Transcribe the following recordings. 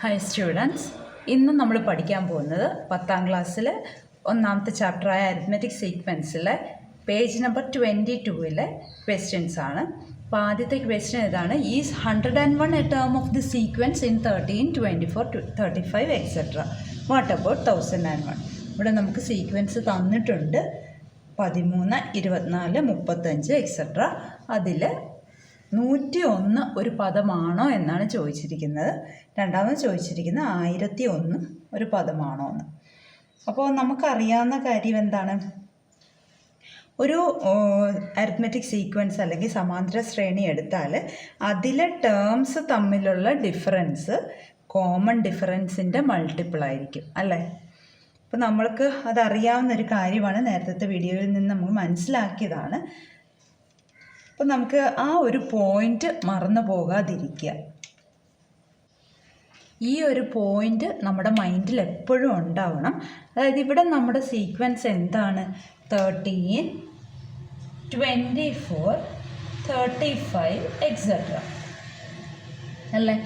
Hi students, ഇന്ന് നമ്മൾ പഠിക്കാൻ പോകുന്നത് 10ാം ക്ലാസ്സിലെ ഒന്നാമത്തെ ചാപ്റ്ററായ അരിത്മെറ്റിക് സീക്വൻസിലെ പേജ് നമ്പർ 22-ലെ ക്വസ്റ്റ്യൻസ് ആണ്. അപ്പോൾ ആദ്യത്തെ ക്വസ്റ്റ്യൻ ഇതാണ്: is 101 A term of the sequence in 13, 24, 35 etcetera. What about 1001? ഇവിടെ നമുക്ക് സീക്വൻസ് തന്നിട്ടുണ്ട് 13, 24, 35 എക്സെട്ര. അതിൽ 101 ഒരു പദമാണോ എന്നാണ് ചോദിച്ചിരിക്കുന്നത്. രണ്ടാമത് ചോദിച്ചിരിക്കുന്നത് 1001 ഒരു പദമാണോ എന്ന്. അപ്പോൾ നമുക്കറിയാവുന്ന കാര്യം എന്താണ്? ഒരു അരിത്മെറ്റിക് സീക്വൻസ് അല്ലെങ്കിൽ സമാന്തര ശ്രേണി എടുത്താൽ അതിലെ ടേംസ് തമ്മിലുള്ള ഡിഫറൻസ് കോമൺ ഡിഫറൻസിൻ്റെ മൾട്ടിപ്പിൾ ആയിരിക്കും അല്ലേ? അപ്പോൾ നമ്മൾക്ക് അതറിയാവുന്നൊരു കാര്യമാണ്, നേരത്തെ വീഡിയോയിൽ നിന്ന് നമ്മൾ മനസ്സിലാക്കിയതാണ്. അപ്പോൾ നമുക്ക് ആ ഒരു പോയിന്റ് മറന്നു പോകാതിരിക്കുക. ഈ ഒരു പോയിന്റ് നമ്മുടെ മൈൻഡിൽ എപ്പോഴും ഉണ്ടാവണം. അതായത് ഇവിടെ നമ്മുടെ സീക്വൻസ് എന്താണ്? 13, 24, 35 എക്സെട്ര അല്ലേ?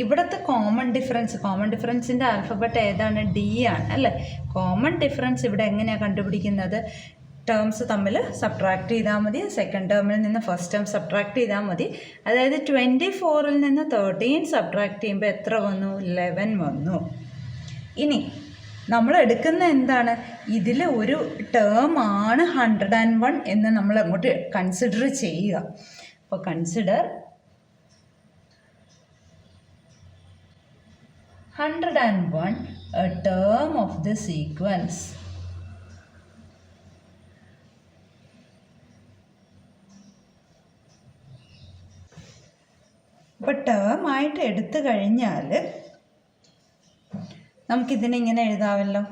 ഇവിടുത്തെ കോമൺ ഡിഫറൻസിൻ്റെ ആൽഫബറ്റ് ഏതാണ്? ഡി ആണ് അല്ലേ? കോമൺ ഡിഫറൻസ് ഇവിടെ എങ്ങനെയാണ് കണ്ടുപിടിക്കുന്നത്? ടേംസ് തമ്മിൽ സബ്ട്രാക്ട് ചെയ്താൽ മതി. സെക്കൻഡ് ടേമിൽ നിന്ന് ഫസ്റ്റ് ടേം സബ്ട്രാക്ട് ചെയ്താൽ മതി. അതായത് 24-ൽ നിന്ന് 13 സബ്ട്രാക്ട് ചെയ്യുമ്പോൾ എത്ര വന്നു? 11 വന്നു. ഇനി നമ്മൾ എടുക്കുന്ന എന്താണ്? ഇതിൽ ഒരു ടേം ആണ് 101 എന്ന് നമ്മൾ അങ്ങോട്ട് കൺസിഡർ ചെയ്യുക. അപ്പോൾ consider 101 A term of the sequence. അപ്പോൾ ടേം ആയിട്ട് എടുത്തു കഴിഞ്ഞാൽ നമുക്കിതിനെ ഇങ്ങനെ എഴുതാമല്ലോ.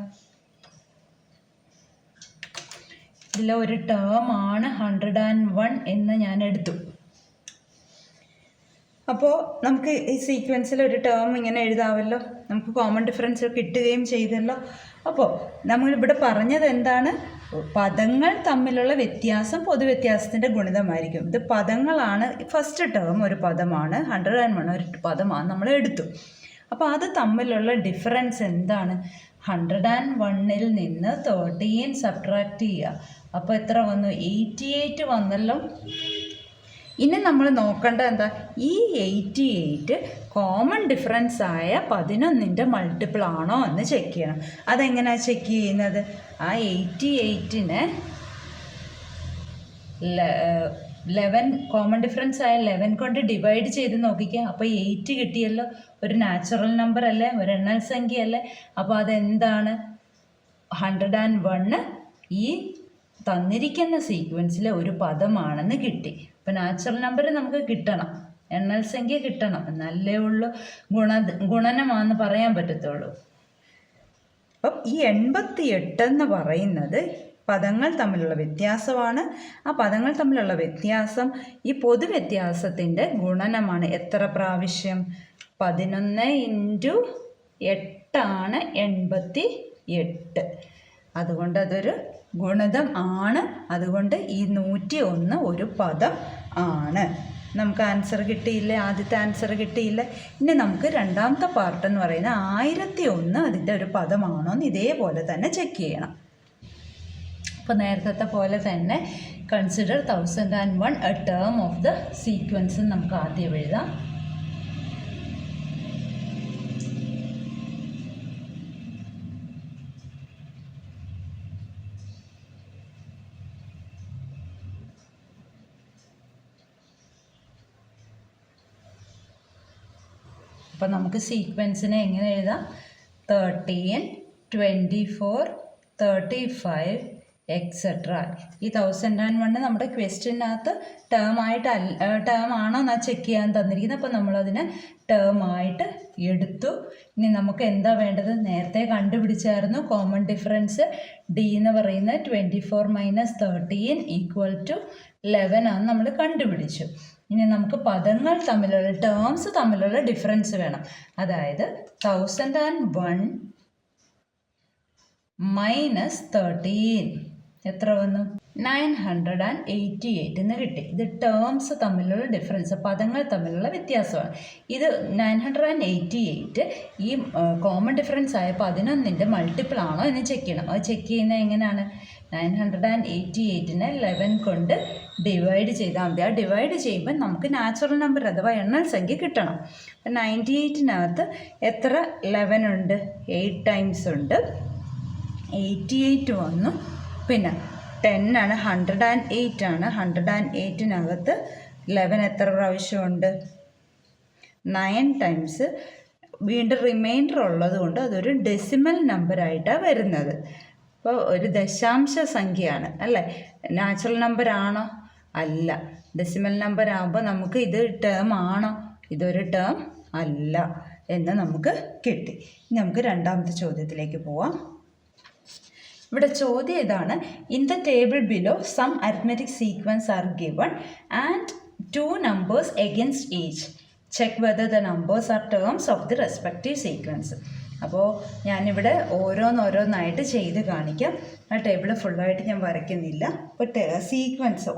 ഇതിൽ ഒരു ടേം ആണ് 101 എന്ന് ഞാൻ എടുത്തു. അപ്പോൾ നമുക്ക് ഈ സീക്വൻസിൽ ഒരു ടേം ഇങ്ങനെ എഴുതാമല്ലോ. നമുക്ക് കോമൺ ഡിഫറൻസ് കിട്ടുകയും ചെയ്തല്ലോ. അപ്പോൾ നമ്മളിവിടെ പറഞ്ഞത് എന്താണ്? പദങ്ങൾ തമ്മിലുള്ള വ്യത്യാസം പൊതുവ്യത്യാസത്തിൻ്റെ ഗുണിതമായിരിക്കും. ഇത് പദങ്ങളാണ്. ഫസ്റ്റ് ടേം ഒരു പദമാണ്, 101 ഒരു പദമാണ് നമ്മൾ എടുത്തു. അപ്പോൾ അത് തമ്മിലുള്ള ഡിഫറൻസ് എന്താണ്? 101-ൽ നിന്ന് 13 സബ്ട്രാക്ട് ചെയ്യുക. അപ്പോൾ എത്ര വന്നു? 88 വന്നല്ലോ. ഇനി നമ്മൾ നോക്കേണ്ടത് എന്താ? ഈ 88 കോമൺ ഡിഫറൻസ് ആയ 11ൻ്റെ മൾട്ടിപ്പിൾ ആണോ എന്ന് ചെക്ക് ചെയ്യണം. അതെങ്ങനെയാണ് ചെക്ക് ചെയ്യുന്നത്? ആ 88-നെ 11 കോമൺ ഡിഫറൻസ് ആയ 11 കൊണ്ട് ഡിവൈഡ് ചെയ്ത് നോക്കിക്കുക. അപ്പോൾ 8 കിട്ടിയല്ലോ. ഒരു നാച്ചുറൽ നമ്പർ അല്ലേ, ഒരു എണ്ണൽ സംഖ്യ അല്ലേ? അപ്പോൾ അതെന്താണ്? 101 ഈ തന്നിരിക്കുന്ന സീക്വൻസിലെ ഒരു പദമാണെന്ന് കിട്ടി. ഇപ്പം നാച്ചുറൽ നമ്പർ നമുക്ക് കിട്ടണം, എണ്ണൽ സംഖ്യ കിട്ടണം, എന്നല്ലേ ഉള്ളൂ ഗുണനമാണെന്ന് പറയാൻ പറ്റത്തുള്ളൂ. അപ്പം ഈ 88 എന്ന് പറയുന്നത് പദങ്ങൾ തമ്മിലുള്ള വ്യത്യാസമാണ്. ആ പദങ്ങൾ തമ്മിലുള്ള വ്യത്യാസം ഈ പൊതുവ്യത്യാസത്തിൻ്റെ ഗുണനമാണ്. എത്ര പ്രാവശ്യം? 11 × 8 ആണ് 88. അതുകൊണ്ട് അതൊരു ഗുണിതം ആണ്. അതുകൊണ്ട് ഈ 101 ഒരു പദം ആണ്. നമുക്ക് ആൻസർ കിട്ടിയില്ലേ? ആദ്യത്തെ ആൻസർ കിട്ടിയില്ലേ? ഇനി നമുക്ക് രണ്ടാമത്തെ പാർട്ട് എന്ന് പറയുന്നത് 1001 അതിൻ്റെ ഒരു പദമാണോ എന്ന് ഇതേപോലെ തന്നെ ചെക്ക് ചെയ്യണം. അപ്പോൾ നേരത്തെ പോലെ തന്നെ consider 1001 A term of the sequence നമുക്ക് ആദ്യം എഴുതാം. അപ്പോൾ നമുക്ക് സീക്വൻസിനെ എങ്ങനെ എഴുതാം? 13, 24, 35 എക്സെട്ര. ഈ 1001 നമ്മുടെ ക്വസ്റ്റ്യനകത്ത് ടേം ആണോ എന്നാ ചെക്ക് ചെയ്യാൻ തന്നിരിക്കുന്നത്. അപ്പോൾ നമ്മളതിനെ ടേം ആയിട്ട് എടുത്തു. ഇനി നമുക്ക് എന്താ വേണ്ടത്? നേരത്തെ കണ്ടുപിടിച്ചായിരുന്നു കോമൺ ഡിഫറൻസ് ഡി എന്ന് പറയുന്നത് 24 - 13 = 11 ആണ് നമ്മൾ കണ്ടുപിടിച്ചു. ഇനി നമുക്ക് പദങ്ങൾ തമ്മിലുള്ള ടേംസ് തമ്മിലുള്ള ഡിഫറൻസ് വേണം. അതായത് 1001 - 13 എത്ര വന്നു? 988 എന്ന് കിട്ടി. ഇത് ടേംസ് തമ്മിലുള്ള ഡിഫറൻസ്, പദങ്ങൾ തമ്മിലുള്ള വ്യത്യാസമാണ്. ഇത് 988 ഈ കോമൺ ഡിഫറൻസ് ആയ 11ൻ്റെ മൾട്ടിപ്പിൾ ആണോ എന്ന് ചെക്ക് ചെയ്യണം. അത് ചെക്ക് ചെയ്യുന്നത് എങ്ങനെയാണ്? 988നെ 11 കൊണ്ട് ഡിവൈഡ് ചെയ്താൽ മതി. ആ ഡിവൈഡ് ചെയ്യുമ്പോൾ നമുക്ക് നാച്ചുറൽ നമ്പർ അഥവാ എണ്ണൽ സംഖ്യ കിട്ടണം. അപ്പം 98-നകത്ത് എത്ര 11 ഉണ്ട്? 8 ടൈംസ് ഉണ്ട്. 88 വന്നു. പിന്നെ 10 ആണ്, 108 ആണ്. 108-നകത്ത് 11 എത്ര പ്രാവശ്യമുണ്ട്? 9 ടൈംസ്. വീണ്ടും റിമൈൻഡർ ഉള്ളത് കൊണ്ട് അതൊരു ഡെസിമൽ നമ്പറായിട്ടാണ് വരുന്നത്. അപ്പോൾ ഒരു ദശാംശ സംഖ്യയാണ് അല്ലേ? നാച്ചുറൽ നമ്പർ ആണോ? അല്ല. ഡെസിമൽ നമ്പർ ആകുമ്പോൾ നമുക്ക് ഇത് ടേം ആണോ? ഇതൊരു ടേം അല്ല എന്ന് നമുക്ക് കിട്ടി. ഇനി നമുക്ക് രണ്ടാമത്തെ ചോദ്യത്തിലേക്ക് പോവാം. ഇവിടെ ചോദ്യം ഇതാണ്: in the table below some arithmetic sequence are given and 2 numbers against each. Check whether the numbers are terms of the respective sequence. അപ്പോൾ ഞാനിവിടെ ഓരോന്നായിട്ട് ചെയ്ത് കാണിക്കാം. ആ ടേബിൾ ഫുള്ളായിട്ട് ഞാൻ വരയ്ക്കുന്നില്ല. അപ്പോൾ സീക്വൻസ്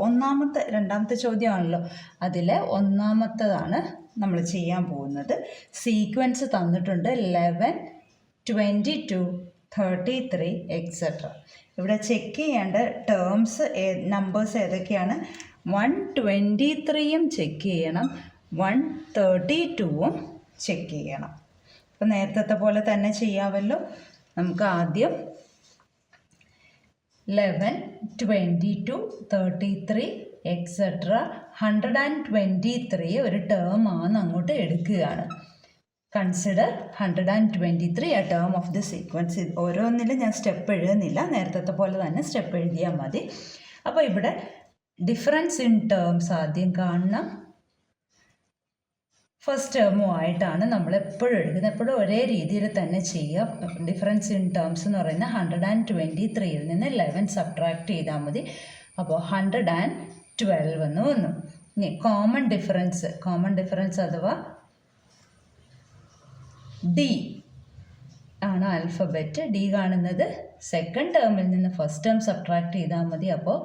രണ്ടാമത്തെ ചോദ്യമാണല്ലോ, അതിൽ ഒന്നാമത്തതാണ് നമ്മൾ ചെയ്യാൻ പോകുന്നത്. സീക്വൻസ് തന്നിട്ടുണ്ട് 11, 22, 33 എക്സെട്ര. ഇവിടെ ചെക്ക് ചെയ്യേണ്ട ടേംസ് നമ്പേഴ്സ് ഏതൊക്കെയാണ്? 123യും ചെക്ക് ചെയ്യണം, 132വും ചെക്ക് ചെയ്യണം. അപ്പോൾ നേരത്തെ പോലെ തന്നെ ചെയ്യാമല്ലോ. നമുക്ക് ആദ്യം 11, 22, 33 എക്സെട്ര 123 ഒരു ടേം ആണ് അങ്ങോട്ട് എടുക്കുകയാണ്. Consider 123 A term of the sequence. ഓരോന്നിലും ഞാൻ സ്റ്റെപ്പ് എഴുതുന്നില്ല, നേരത്തെ പോലെ തന്നെ സ്റ്റെപ്പ് എഴുതിയാൽ മതി. അപ്പോൾ ഇവിടെ ഡിഫറൻസ് ഇൻ ടേംസ് ആദ്യം കാണണം. ഫസ്റ്റ് ടേമുമായിട്ടാണ് നമ്മൾ എപ്പോഴും എടുക്കുന്നത്. എപ്പോഴും ഒരേ രീതിയിൽ തന്നെ ചെയ്യാം. ഡിഫറൻസ് ഇൻ ടേംസ് എന്ന് പറയുന്നത് 123ൽ നിന്ന് 11 സബ്ട്രാക്ട് ചെയ്താൽ മതി. അപ്പോൾ 112 എന്ന് വന്നു. ഇനി കോമൺ ഡിഫറൻസ് അഥവാ ഡി ആണ് ആൽഫബറ്റ്. ഡി കാണുന്നത് സെക്കൻഡ് ടേമിൽ നിന്ന് ഫസ്റ്റ് ടേം സബ്ട്രാക്ട് ചെയ്താൽ മതി. അപ്പോൾ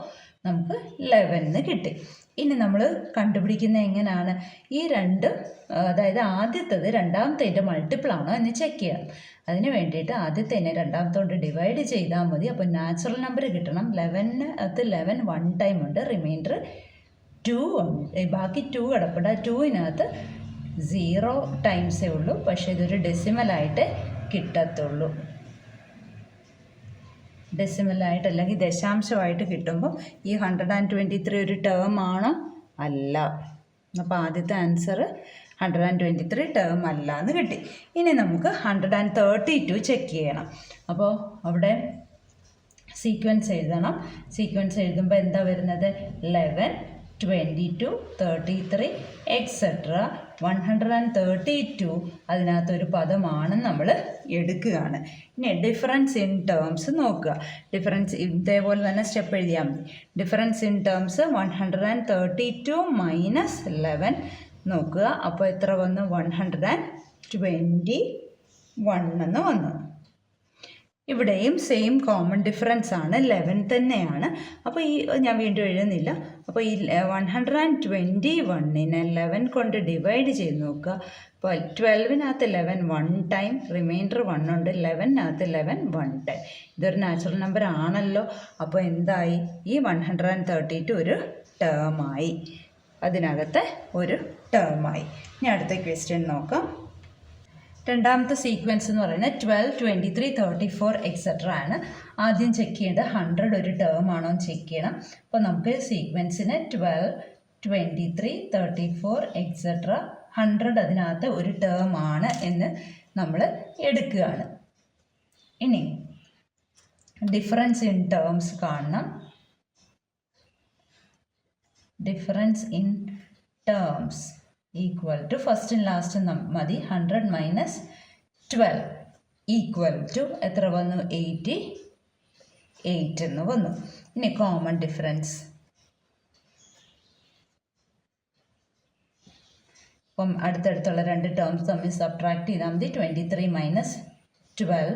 നമുക്ക് 11 കിട്ടി. ഇനി നമ്മൾ കണ്ടുപിടിക്കുന്നത് എങ്ങനെയാണ്? ഈ രണ്ടും, അതായത് ആദ്യത്തേത് രണ്ടാമത്തേൻ്റെ മൾട്ടിപ്പിൾ ആണോ എന്ന് ചെക്ക് ചെയ്യണം. അതിന് വേണ്ടിയിട്ട് ആദ്യത്തേനെ രണ്ടാമത്തോണ്ട് ഡിവൈഡ് ചെയ്താൽ മതി. അപ്പോൾ നാച്ചുറൽ നമ്പർ കിട്ടണം. 11-നകത്ത് 11 1 ടൈം ഉണ്ട്, റിമൈൻഡർ 2 ഉണ്ട്. ബാക്കി 2 കിടപ്പുണ്ട്. ആ 2-നകത്ത് 0 ടൈംസേ ഉള്ളൂ, പക്ഷേ ഇതൊരു ഡെസിമലായിട്ട് കിട്ടത്തുള്ളൂ. ഡെസിമലായിട്ട് അല്ലെങ്കിൽ ദശാംശമായിട്ട് കിട്ടുമ്പോൾ ഈ 123 ഒരു ടേം ആണോ? അല്ല. അപ്പോൾ ആദ്യത്തെ ആൻസർ 123 ടേം അല്ല എന്ന് കിട്ടി. ഇനി നമുക്ക് 132 ചെക്ക് ചെയ്യണം. അപ്പോൾ അവിടെ സീക്വൻസ് എഴുതണം. സീക്വൻസ് എഴുതുമ്പോൾ എന്താ വരുന്നത്? 11, 22, 33 എക്സെട്ര 132 അതിനകത്തൊരു പദമാണ് നമ്മൾ എടുക്കുകയാണ്. ഇനി ഡിഫറൻസ് ഇൻ ടേംസ് നോക്കുക. ഡിഫറൻസ് ഇതേപോലെ തന്നെ സ്റ്റെപ്പ് എഴുതിയാൽ മതി. ഡിഫറൻസ് ഇൻ ടേംസ് 132 മൈനസ് 11 നോക്കുക. അപ്പോൾ എത്ര വന്നു? 121 എന്ന് വന്നു. ഇവിടെയും സെയിം കോമൺ ഡിഫറൻസ് ആണ്, 11 തന്നെയാണ്. അപ്പോൾ ഈ ഞാൻ വീണ്ടും എഴുതുന്നില്ല. അപ്പോൾ ഈ 121നെ 11 കൊണ്ട് ഡിവൈഡ് ചെയ്ത് നോക്കുക. അപ്പോൾ 12-നകത്ത് 11 1 ടൈം, റിമൈൻഡർ 1 ഉണ്ട്. 11-നകത്ത് 11 1 ടൈം. ഇതൊരു നാച്ചുറൽ നമ്പർ ആണല്ലോ. അപ്പോൾ എന്തായി? ഈ 132 ഒരു ടേമായി, അതിനകത്ത് ഒരു ടേമായി. ഇനി അടുത്ത ക്വസ്റ്റ്യൻ നോക്കാം. രണ്ടാമത്തെ സീക്വൻസ് എന്ന് പറയുന്നത് 12, 23, 34 എക്സെട്ര ആണ്. ആദ്യം ചെക്ക് ചെയ്യേണ്ടത് 100 ഒരു ടേം ആണോ എന്ന് ചെക്ക് ചെയ്യണം. അപ്പോൾ നമുക്ക് സീക്വൻസിന് 12, 23, 34 എക്സെട്ര 100 അതിനകത്ത് ഒരു ടേം ആണ് എന്ന് നമ്മൾ എടുക്കുകയാണ്. ഇനി ഡിഫറൻസ് ഇൻ ടേംസ് കാണണം. Difference in terms equal to first and last മതി. 100 മൈനസ് 12 ഈക്വൽ ടു എത്ര വന്നു? 88 എന്ന് വന്നു. ഇനി കോമൺ ഡിഫറൻസ്. അപ്പം അടുത്തടുത്തുള്ള രണ്ട് ടേംസ് തമ്മിൽ സബ്ട്രാക്ട് ചെയ്താൽ മതി. 23 മൈനസ് 12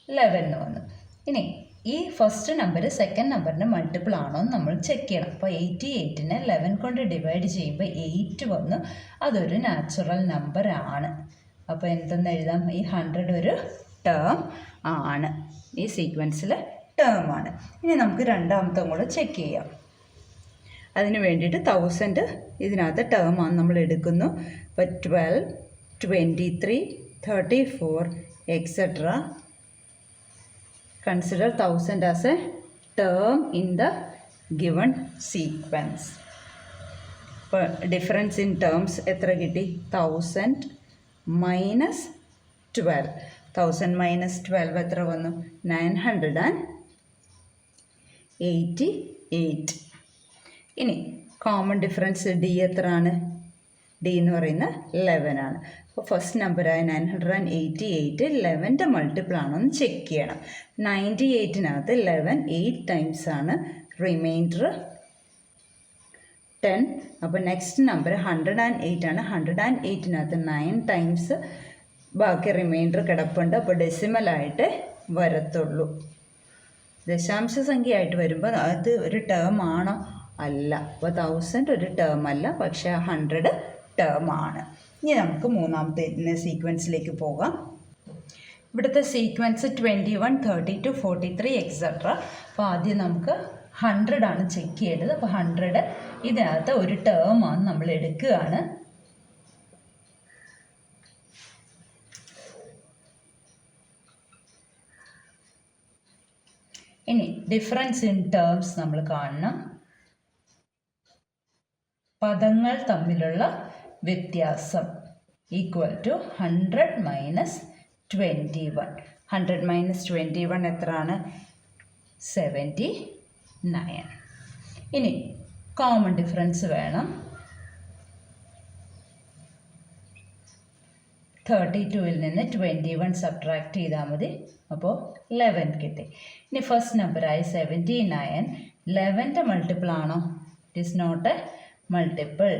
11 എന്ന് വന്നു. ഇനി ഈ ഫസ്റ്റ് നമ്പർ സെക്കൻഡ് നമ്പറിൻ്റെ മൾട്ടിപ്പിൾ ആണോ എന്ന് നമ്മൾ ചെക്ക് ചെയ്യണം. അപ്പോൾ 88നെ 11 കൊണ്ട് ഡിവൈഡ് ചെയ്യുമ്പോൾ 8 വന്നു, അതൊരു നാച്ചുറൽ നമ്പർ ആണ്. അപ്പോൾ എന്തെന്ന് എഴുതാം, ഈ 100 ഒരു ടേം ആണ്, ഈ സീക്വൻസിൽ ടേം ആണ്. ഇനി നമുക്ക് രണ്ടാമത്തെ കൂടെ ചെക്ക് ചെയ്യാം. അതിന് വേണ്ടിയിട്ട് 1000 ഇതിനകത്ത് ടേം ആണ് നമ്മൾ എടുക്കുന്നു. അപ്പോൾ 12, 23, 34 etc. Consider 1000 as a term in the given sequence. അപ്പോൾ ഡിഫറൻസ് ഇൻ ടേംസ് എത്ര കിട്ടി? 1000 മൈനസ് 12. 1000 മൈനസ് 12 എത്ര വന്നു? 988. ഇനി കോമൺ ഡിഫറൻസ് ഡി എത്ര ആണ്? ഡി എന്ന് പറയുന്ന 11 ആണ്. അപ്പോൾ ഫസ്റ്റ് നമ്പറായ 988 11ൻ്റെ മൾട്ടിപ്പിൾ ആണോ എന്ന് ചെക്ക് ചെയ്യണം. 98നകത്ത് 11 8 ടൈംസ് ആണ്, റിമൈൻഡർ 10. അപ്പോൾ നെക്സ്റ്റ് നമ്പർ 108 ആണ്. 108നകത്ത് 9 ടൈംസ്, ബാക്കി റിമൈൻഡർ കിടപ്പുണ്ട്. അപ്പോൾ ഡെസിമലായിട്ട് വരത്തുള്ളൂ. ദശാംശ സംഖ്യയായിട്ട് വരുമ്പോൾ അത് ഒരു ടേം ആണോ? അല്ല. അപ്പോൾ 1000 ഒരു ടേം അല്ല, പക്ഷേ 100 ടേം ആണ്. ഇനി നമുക്ക് മൂന്നാമത്തെ സീക്വൻസിലേക്ക് പോകാം. ഇവിടുത്തെ സീക്വൻസ് 21, 32, 43 എക്സെട്ര. അപ്പോൾ ആദ്യം നമുക്ക് 100 ആണ് ചെക്ക് ചെയ്യേണ്ടത്. അപ്പോൾ 100 ഇതിനകത്ത് ഒരു ടേം ആണ് നമ്മൾ എടുക്കുകയാണ്. ഇനി ഡിഫറൻസ് ഇൻ ടേംസ് നമ്മൾ കാണണം. പദങ്ങൾ തമ്മിലുള്ള വ്യത്യാസം ഈക്വൽ ടു 100 മൈനസ് 21. 100 മൈനസ് 21 എത്രയാണ്? 79. ഇനി കോമൺ ഡിഫറൻസ് വേണം. 32ൽ നിന്ന് 21 സബ്ട്രാക്ട് ചെയ്താൽ മതി. അപ്പോൾ 11 കിട്ടി. ഇനി ഫസ്റ്റ് നമ്പറായി 79 11ൻ്റെ മൾട്ടിപ്പിൾ ആണോ? It is not a multiple.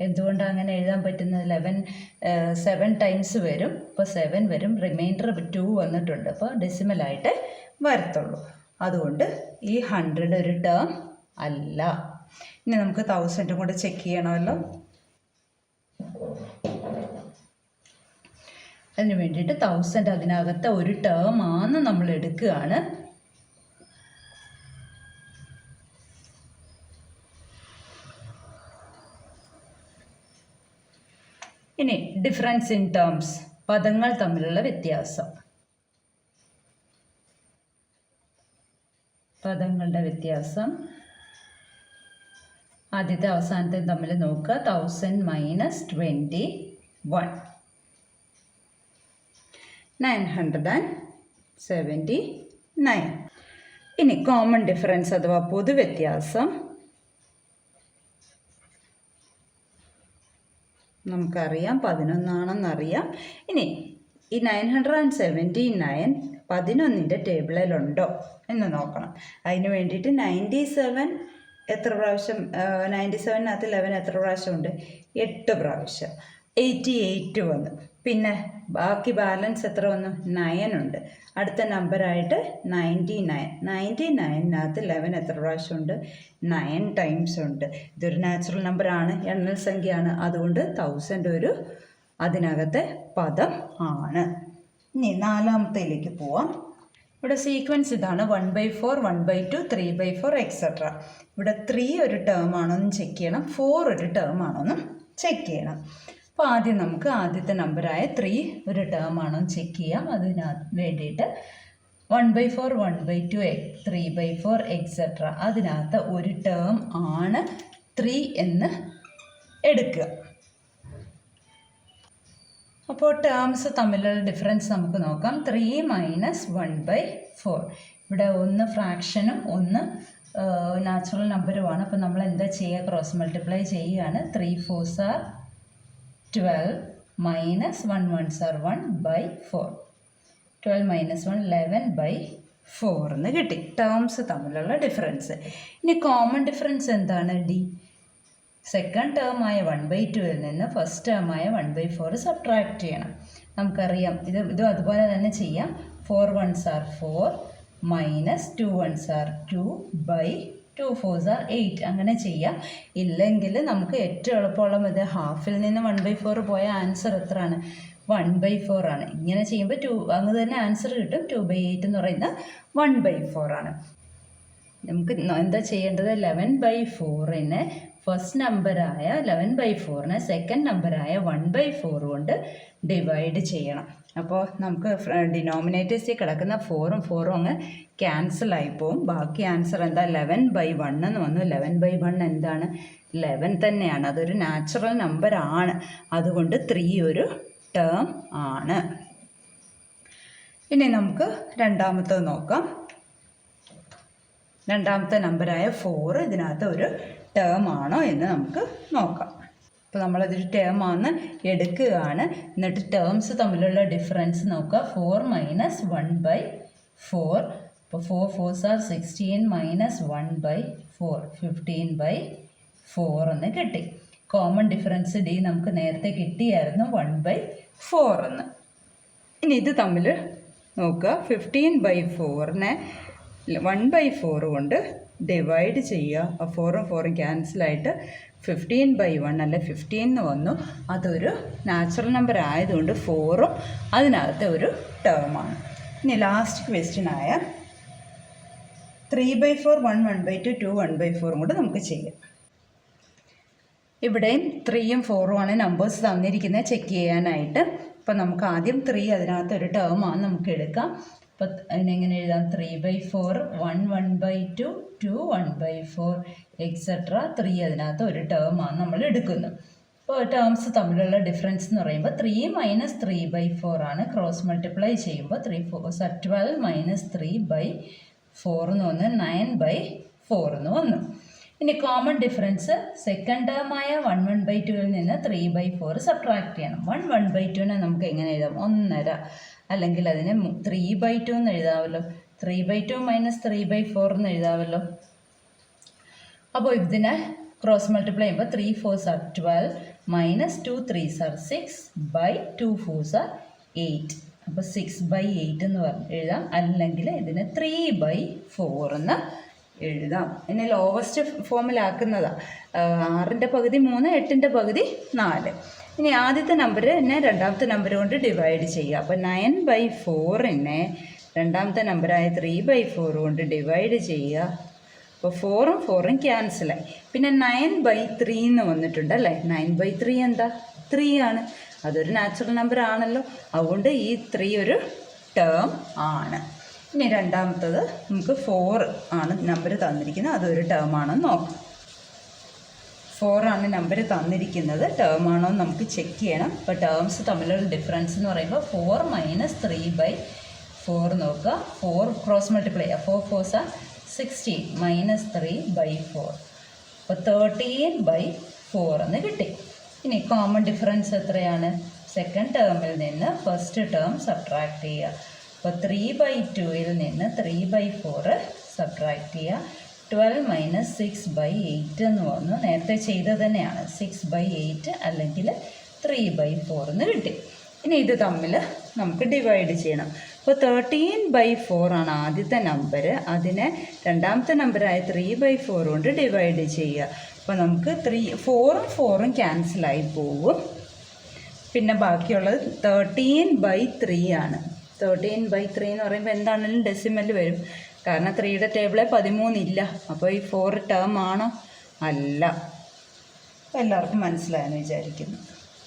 എന്തുകൊണ്ടാണ് അങ്ങനെ എഴുതാൻ പറ്റുന്നത്? 7 ടൈംസ് വരും. അപ്പോൾ 7 വരും, റിമൈൻഡർ 2 വന്നിട്ടുണ്ട്. അപ്പോൾ ഡെസിമലായിട്ട് വരത്തുള്ളൂ. അതുകൊണ്ട് ഈ 100 ഒരു ടേം അല്ല. ഇനി നമുക്ക് 1000 കൂടെ ചെക്ക് ചെയ്യണമല്ലോ. അതിന് വേണ്ടിയിട്ട് 1000 അതിനകത്ത് ഒരു ടേം ആണെന്ന് നമ്മൾ എടുക്കുകയാണ്. ഇനി ഡിഫറൻസ് ഇൻ ടേംസ്, പദങ്ങൾ തമ്മിലുള്ള വ്യത്യാസം. പദങ്ങളുടെ വ്യത്യാസം ആദ്യത്തെ അവസാനത്തെ തമ്മിൽ നോക്കുക. 1000 മൈനസ് 21 979. ഇനി കോമൺ ഡിഫറൻസ് അഥവാ പൊതുവ്യത്യാസം നമുക്കറിയാം 11 ആണെന്നറിയാം. ഇനി ഈ 979 11ൻ്റെ ടേബിളിലുണ്ടോ എന്ന് നോക്കണം. അതിന് വേണ്ടിയിട്ട് 97 എത്ര പ്രാവശ്യം? 97നകത്ത് 11 എത്ര പ്രാവശ്യമുണ്ട്? 8 പ്രാവശ്യം. 88 വന്നു. പിന്നെ ബാക്കി ബാലൻസ് എത്ര വന്നു? 9 ഉണ്ട്. അടുത്ത നമ്പറായിട്ട് 99. 99നകത്ത് 11 എത്ര പ്രാവശ്യമുണ്ട്? 9 ടൈംസ് ഉണ്ട്. ഇതൊരു നാച്ചുറൽ നമ്പറാണ്, എണ്ണൽ സംഖ്യയാണ്. അതുകൊണ്ട് 1000 ഒരു അതിനകത്തെ പദം ആണ്. ഇനി നാലാമത്തേലേക്ക് പോവാം. ഇവിടെ സീക്വൻസ് ഇതാണ്. 1/4, 1/2, 3/4 എക്സെട്ര. ഇവിടെ 3 ഒരു ടേം ആണോ എന്ന് ചെക്ക് ചെയ്യണം, 4 ഒരു ടേം ആണോ എന്ന് ചെക്ക് ചെയ്യണം. അപ്പോൾ ആദ്യം നമുക്ക് ആദ്യത്തെ നമ്പറായ 3 ഒരു ടേം ആണോ എന്ന് ചെക്ക് ചെയ്യാം. അതിന് വേണ്ടിയിട്ട് 1/4, 1/2, 3/4 എക്സെട്ര അതിനകത്ത് ഒരു ടേം ആണ് 3 എന്ന് എടുക്കുക. അപ്പോൾ ടേംസ് തമ്മിലുള്ള ഡിഫറൻസ് നമുക്ക് നോക്കാം. 3 മൈനസ് 1/4. ഇവിടെ ഒന്ന് ഫ്രാക്ഷനും ഒന്ന് നാച്ചുറൽ നമ്പറുമാണ്. അപ്പോൾ നമ്മൾ എന്താ ചെയ്യുക? ക്രോസ് മൾട്ടിപ്ലൈ ചെയ്യുകയാണ്. 3 4s are 12 minus 1 1s are 1/4. 12 minus 1 11/4 എന്ന് കിട്ടി. ടേംസ് തമ്മിലുള്ള ഡിഫറൻസ്. ഇനി കോമൺ ഡിഫറൻസ് എന്താണ്? ഡി. സെക്കൻഡ് ടേമായ 1/2 നിന്ന് ഫസ്റ്റ് ടേമായ 1/4 സബ്ട്രാക്ട് ചെയ്യണം. നമുക്കറിയാം ഇതും അതുപോലെ തന്നെ ചെയ്യാം. 4 1s are 4 minus 2 1s are 2 by 2 4s are 8 അങ്ങനെ ചെയ്യാം. ഇല്ലെങ്കിൽ നമുക്ക് ഏറ്റവും എളുപ്പമുള്ള മെത്തേഡ് ഹാഫിൽ നിന്ന് 1/4 പോയ ആൻസർ എത്രയാണ്? 1/4 ആണ്. ഇങ്ങനെ ചെയ്യുമ്പോൾ 2 അങ്ങ് തന്നെ ആൻസർ കിട്ടും. 2/8 എന്ന് പറയുന്നത് 1/4 ആണ്. നമുക്ക് എന്താ ചെയ്യേണ്ടത്? 11/4നെ ഫസ്റ്റ് നമ്പറായ 11/4നെ സെക്കൻഡ് നമ്പറായ 1/4 കൊണ്ട് ഡിവൈഡ് ചെയ്യണം. അപ്പോൾ നമുക്ക് ഡിനോമിനേറ്റേഴ്സിൽ കിടക്കുന്ന 4ഉം 4ഉം അങ്ങ് ക്യാൻസലായി പോവും. ബാക്കി ആൻസർ എന്താ? 11/1 എന്ന് വന്നു. 11/1 എന്താണ്? 11 തന്നെയാണ്. അതൊരു നാച്ചുറൽ നമ്പർ ആണ്. അതുകൊണ്ട് 3 ഒരു ടേം ആണ്. ഇനി നമുക്ക് രണ്ടാമത്തത് നോക്കാം. രണ്ടാമത്തെ നമ്പറായ 4 ഇതിനകത്ത് ഒരു ടേം ആണോ എന്ന് നമുക്ക് നോക്കാം. അപ്പോൾ നമ്മളതൊരു ടേം ആണെന്ന് എടുക്കുകയാണ്. എന്നിട്ട് ടേംസ് തമ്മിലുള്ള ഡിഫറൻസ് നോക്കുക. 4 മൈനസ് 1/4. അപ്പോൾ 4 4s are 16 മൈനസ് 1/4 15/4 എന്ന് കിട്ടി. കോമൺ ഡിഫറൻസ് ഡി നമുക്ക് നേരത്തെ കിട്ടിയായിരുന്നു 1/4 എന്ന്. ഇനി ഇത് തമ്മിൽ നോക്കുക. 15/4നെ 1/4 കൊണ്ട് ഡിവൈഡ് ചെയ്യുക. 4ഉം 4ഉം ക്യാൻസലായിട്ട് 15/1 അല്ലെ 15 എന്ന് വന്നു. അതൊരു നാച്ചുറൽ നമ്പർ ആയതുകൊണ്ട് 4ഉം അതിനകത്തെ ഒരു ടേമാണ്. ഇനി ലാസ്റ്റ് ക്വസ്റ്റ്യനായ 3/4 1 1/2 2 1/4 കൊണ്ട് നമുക്ക് ചെയ്യാം. ഇവിടെയും 3ഉം 4ഉം ആണ് നമ്പേഴ്സ് തന്നിരിക്കുന്നത് ചെക്ക് ചെയ്യാനായിട്ട്. അപ്പോൾ നമുക്ക് ആദ്യം 3 അതിനകത്ത് ഒരു ടേമാണ് നമുക്ക് എടുക്കാം. അപ്പോൾ അതിനെങ്ങനെ എഴുതാം? 3/4 1 1/2 2 1/4 എക്സെട്ര 3 അതിനകത്ത് ഒരു ടേമാണ് നമ്മൾ എടുക്കുന്നത്. അപ്പോൾ ടേംസ് തമ്മിലുള്ള ഡിഫറൻസ് എന്ന് പറയുമ്പോൾ 3 മൈനസ് 3/4 ആണ്. ക്രോസ് മൾട്ടിപ്ലൈ ചെയ്യുമ്പോൾ 3 4s are 12 മൈനസ് 3/4 എന്ന് വന്ന് 9/4 എന്ന് വന്നു. ഇനി കോമൺ ഡിഫറൻസ് സെക്കൻഡ് ടേമായ 1 1/2 നിന്ന് 3/4 സബ്ട്രാക്ട് ചെയ്യണം. 1 1/2നെ നമുക്ക് എങ്ങനെ എഴുതാം? 1.5 അല്ലെങ്കിൽ അതിനെ 3/2 എന്ന് എഴുതാമല്ലോ. 3/2 മൈനസ് 3/4 എന്ന് എഴുതാമല്ലോ. അപ്പോൾ ഇതിനെ ക്രോസ് മൾട്ടിപ്ലൈ ചെയ്യുമ്പോൾ 3 4s are 12 minus 2 3s are 6 by 2 4s are 8. അപ്പോൾ 6/8 എന്ന് എഴുതാം. അല്ലെങ്കിൽ ഇതിനെ 3/4 എന്ന് എഴുതാം. ഇനി ലോവസ്റ്റ് ഫോമിലാക്കുന്നതാണ്. 6ൻ്റെ പകുതി 3 8ൻ്റെ പകുതി 4. ഇനി ആദ്യത്തെ നമ്പർ എന്നെ രണ്ടാമത്തെ നമ്പർ കൊണ്ട് ഡിവൈഡ് ചെയ്യുക. അപ്പോൾ 9/4നെ രണ്ടാമത്തെ നമ്പറായ 3/4 കൊണ്ട് ഡിവൈഡ് ചെയ്യുക. അപ്പോൾ 4ഉം 4ഉം ക്യാൻസലായി. പിന്നെ 9/3 എന്ന് വന്നിട്ടുണ്ട് അല്ലേ? 9/3 എന്താ? 3 ആണ്. അതൊരു നാച്ചുറൽ നമ്പർ ആണല്ലോ. അതുകൊണ്ട് ഈ 3 ഒരു ടേം ആണ്. ഇനി രണ്ടാമത്തത് നമുക്ക് 4 ആണ് നമ്പർ തന്നിരിക്കുന്നത്. അതൊരു ടേം ആണെന്ന് നോക്കാം. 4 ആണ് നമ്പർ തന്നിരിക്കുന്നത്. ടേം ആണോ എന്ന് നമുക്ക് ചെക്ക് ചെയ്യണം. അപ്പോൾ ടേംസ് തമ്മിലുള്ള ഡിഫറൻസ് എന്ന് പറയുമ്പോൾ 4 മൈനസ് 3/4 നോക്കുക. 4 ക്രോസ് മൾട്ടിപ്ലൈ ചെയ്യുക. 4 4s are 16 മൈനസ് 3/4. അപ്പോൾ 13/4 എന്ന് കിട്ടി. ഇനി കോമൺ ഡിഫറൻസ് എത്രയാണ്? സെക്കൻഡ് ടേമിൽ നിന്ന് ഫസ്റ്റ് ടേം സബ്ട്രാക്ട് ചെയ്യുക. അപ്പോൾ 3/2ൽ നിന്ന് 3/4 സബ്ട്രാക്ട് ചെയ്യുക. 12 മൈനസ് 6/8 എന്ന് വന്നു. നേരത്തെ ചെയ്തത് തന്നെയാണ്. 6/8 അല്ലെങ്കിൽ 3/4 എന്ന് കിട്ടി. ഇനി ഇത് തമ്മിൽ നമുക്ക് ഡിവൈഡ് ചെയ്യണം. അപ്പോൾ 13/4 ആണ് ആദ്യത്തെ നമ്പർ. അതിനെ രണ്ടാമത്തെ നമ്പറായ 3/4 കൊണ്ട് ഡിവൈഡ് ചെയ്യുക. അപ്പോൾ നമുക്ക് 4ഉം 4ഉം ക്യാൻസലായി പോകും. പിന്നെ ബാക്കിയുള്ളത് 13/3 ആണ്. 13/3 എന്ന് പറയുമ്പോൾ എന്താണെങ്കിലും ഡെസിമൽ വരും. കാരണം 3യുടെ ടേബിളിൽ 13 ഇല്ല. അപ്പോൾ ഈ 4 ടേം ആണോ? അല്ല. എല്ലാവർക്കും മനസ്സിലായെന്ന് വിചാരിക്കുന്നു.